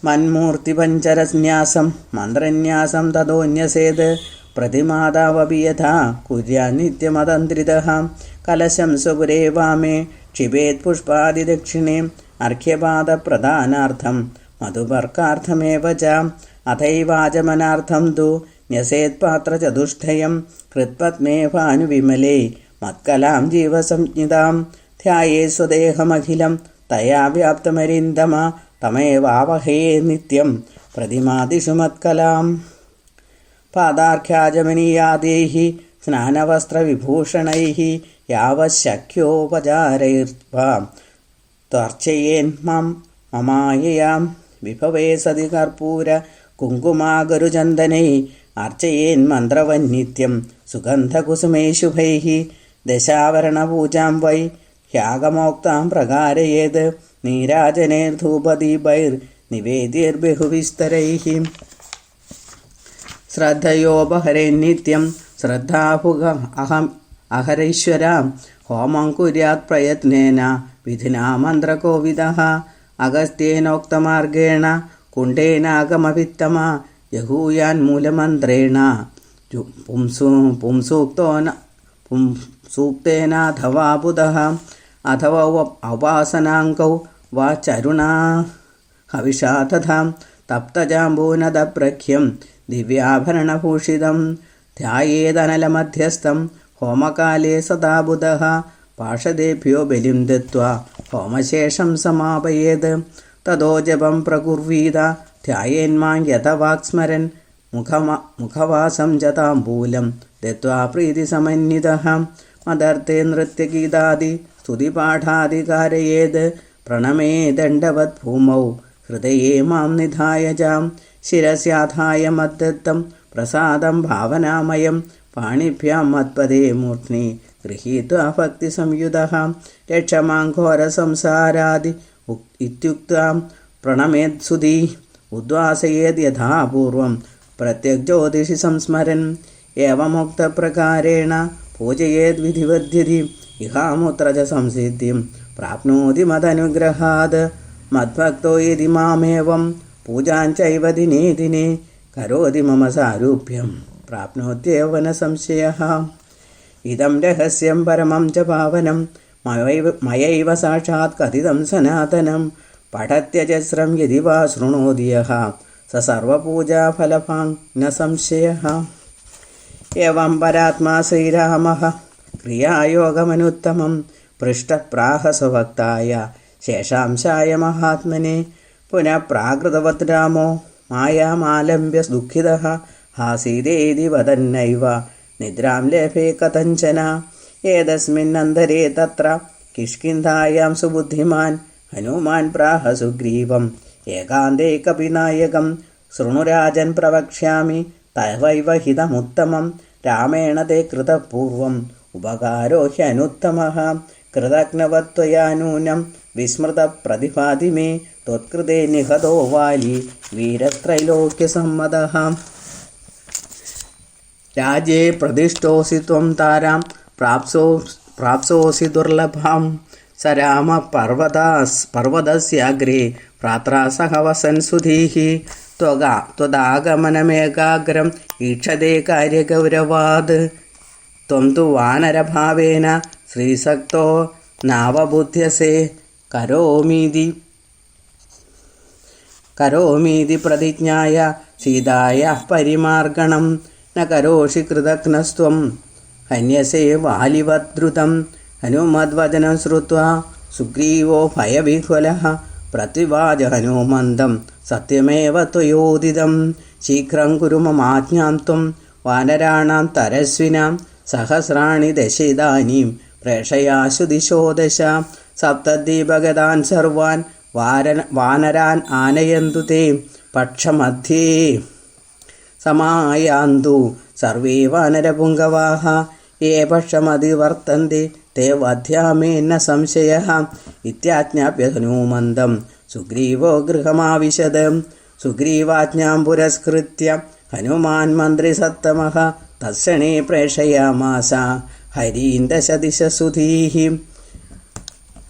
മന്മൂർത്തിപഞ്ചരന്യാസം മന്ത്രന്യാസം തതോന്യസേത് പ്രതിമാതാവപി യഥാ കുര്യാന്നിത്യമതന്ത്രിതഃ. കലശം സ്വപുരേ വാമേ ക്ഷിപേത് പുഷ്പാദിദക്ഷിണേ അർഘ്യപാദപ്രദാനാർത്ഥം മധുപർക്കാർത്ഥമേവ ച. അഥൈവാചമനാർത്ഥം തു ന്യസേത്പാത്രചതുഷ്ടയം ഹൃത്പത്മേ ഭാനുവിമലേ മത്കലാം ജീവസംജ്ഞിതാം. ധ്യായേ സ്വദേഹമഖിലം തയാ വ്യാപ്തമരിന്ദമ തമേവാവഹേ നിത്യം പ്രതിമാദിഷു മത്കലാം. പാദാർഘ്യാചമനീയാദൈഃ സ്നാനവസ്ത്രവിഭൂഷണൈഃ യാവശ്ശക്യോപചാരൈർവാ ത്വർച്ചയേന്മാം മമായയാം. വിഭവേ സതി കർപ്പൂര കുങ്കുമാഗരുചന്ദനൈ അർച്ചയേന്മന്ത്രവന്നിത്യം സുഗന്ധകുസുമൈ ശുഭൈഃ. ദശാവരണപൂജാം വൈ ഹ്യാഗമോക്താം പ്രകാരയേത് നീരാജനൈർധൂപദീപൈർനിവേദ്യൈർബഹുവിസ്തരൈഃ. ശ്രദ്ധയോപഹരേന്നിത്യം ശ്രദ്ധാഭുഗ അഹരൈശ്വര. ഹോമം കുര്യാത് പ്രയത്നേന വിധിനാ മന്ത്രകോവിദഃ. അഗസ്ത്യേനോക്തമാർഗേണ കുണ്ഡേനാഗമവിത്തമ ജഹൂയാൻ മൂലമന്ത്രേണ പുംസൂക്തേനാഥവാ ബുധഃ. അഥവാ അവാസനാങ്കൗ വാ ചരുണാ ഹവിഷാ തഥാ തപ്തജാംബൂനദപ്രഖ്യം ദിവ്യാഭരണഭൂഷിതം. ധ്യായേദനലമധ്യസ്ഥം ഹോമകാലേ സദാ ബുധഃ. പാർഷദേഭ്യോ ബലിം ദത്വാ ഹോമശേഷം സമാപയേത്. തതോ ജപം പ്രകുർവീത ധ്യായേന്മാം യഥവാക്സ്മരൻ മുഖവാസം ച താംബൂലം ദത്വാ പ്രീതിസമന്വിതഃ. മദർത്ഥേ നൃത്യഗീതാദി സ്തുതിപാഠാദികാരയേത് പ്രണമേ ദണ്ഡവത് ഭൂമൗ ഹൃദയേ മാം നിധായ ച. ശിരസ്യാധായ മദ്ദത്തം പ്രസാദം ഭാവനാമയം പാണിഭ്യാം മത്പദേ മൂർധ്നി ഗൃഹീത്വാ ഭക്തിസംയുതഃ. രക്ഷമാം ഘോരസംസാരാദി ഇത്യുക്താം പ്രണമേത്സുധീ ഉദ്വാസയേത് യഥാപൂർവം പ്രത്യഗ്ജ്യോതിഷി സംസ്മരൻ. ഏവമുക്തപ്രകാരേണ പൂജയേത് വിധിവദ്യതി ഇഹാമുത്ര ച സംസിദ്ധിം പ്രാപ്നോതി മദനുഗ്രഹാത്. മദ്ഭക്തോ യതി മാമേവം പൂജാം ചൈവ ദിനേ ദിനേ കരോതി മമ സാരൂപ്യം പ്രാപ്നോത്യേവ ന സംശയഃ. ഇദം രഹസ്യം പരമം ച പാവനം മയൈവ സാക്ഷാത് കഥിതം സനാതനം. പഠത്യജസ്രം യദി വാ ശൃണോതി യഃ സ സർവപൂജാഫലഭാങ് ന സംശയഃ. ഏവം പരാത്മാ ശ്രീരാമഃ ക്രിയായോഗമനുത്തമം പൃഷ്ടപ്രാഹ സ്വഭക്തായ ശേഷാംശായ മഹാത്മനെ. പുനഃ പ്രാകൃതവത് രാമോ മായാമാലംബ്യ ദുഃഖിതഃ ഹാസീതേതി വദന്നൈവ നിദ്രാം ലേഭേ കഥഞ്ചന. ഏതസ്മിന്നന്തരേ തത്ര കിഷ്കിന്ധായാം സുബുദ്ധിമാൻ ഹനുമാൻ പ്രാഹ സുഗ്രീവം ഏകാന്തേ കപിനായകം. ശൃണുരാജൻ പ്രവക്ഷ്യാമി തവൈവ ഹിതമുത്തമം രാമേണ തേ കൃതപൂർവം ഉപകാരോ ഹ്യനുത്തമഃ. കൃതജ്ഞവത്വയാ നൂനം വിസ്മൃത പ്രതിഭാതി മേ ത്വത്കൃതേ നിഹതോ വാലി വീരത്രൈലോക്യസമ്മതഃ. രാജ്യേ പ്രതിഷ്ഠോസി ത്വം താരാം പ്രാപ്സോസി ദുർലഭാം. സ രാമ പർവതസ്യാഗ്രേ ഭ്രാത്രാ സഹ വസൻ സുധീഃ. ത്വദാഗമനമേകാഗ്രം ഈക്ഷതേ കാര്യഗൗരവാത്. ത്വം തു വാനരഭാവേന ശ്രീസക്തോ നാവബുദ്ധ്യസേ. കരോമീതി പ്രതിജ്ഞായ സീതായാഃ പരിമാർഗണം. ന കരോഷി കൃതഘ്നസ്ത്വം ഹന്യസേ വാലിവദ്രുതം. ഹനുമദ്വചനം ശ്രുത്വാ സുഗ്രീവോ ഭയവിഹ്വലഃ പ്രത്യുവാച ഹനുമന്തം സത്യമേവ ത്വയോദിതം. ശീഘ്രം കുരു മമാജ്ഞാം ത്വം വാനരാണാം തരസ്വിനാം സഹസ്രാണി ദശിതാനീം പ്രേഷയാശു ദിശോ ദശ. സപ്തദ്വീപഗതാൻ സർവാൻ വാനരാൻ ആനയന്തു തേ പക്ഷമധ്യേ സമായാന്തു സർവേ വാനരപുങ്കവാഃ. യേ പക്ഷമതിവർത്തന്തെ തേ വധ്യാമേന്ന സംശയഃ. ഇത്യാജ്ഞാപ്യ ഹനുമന്തം സുഗ്രീവോ ഗൃഹമാവിശത്. സുഗ്രീവാജ്ഞാം പുരസ്കൃത്യ ഹനുമാൻ മന്ത്രിസത്തമഃ തത്ക്ഷണേ പ്രേഷയാമാസ ഹരീൻ ദശദിശസുധീഃ.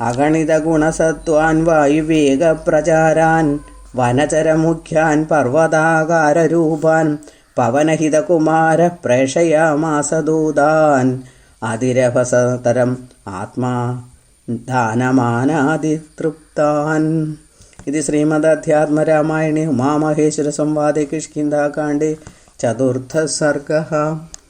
അഗണിതഗുണസത്വാൻ വായുവേഗപ്രചാരാൻ വനചരമുഖ്യാൻ പർവ്വതാകാരരൂപാൻ പവനഹിതകുമാര പ്രേഷയാമാസ ദൂതാൻ. അതിരഭസതരം ആത്മാ ദാനമാനാദിതൃപ്താൻ. ഇത് ശ്രീമദധ്യാത്മരാമായണേ ഉമാമഹേശ്വര സംവാദേ കിഷ്കിന്ധാകാണ്ഡേ ചതുർത്ഥ സർഗഃ.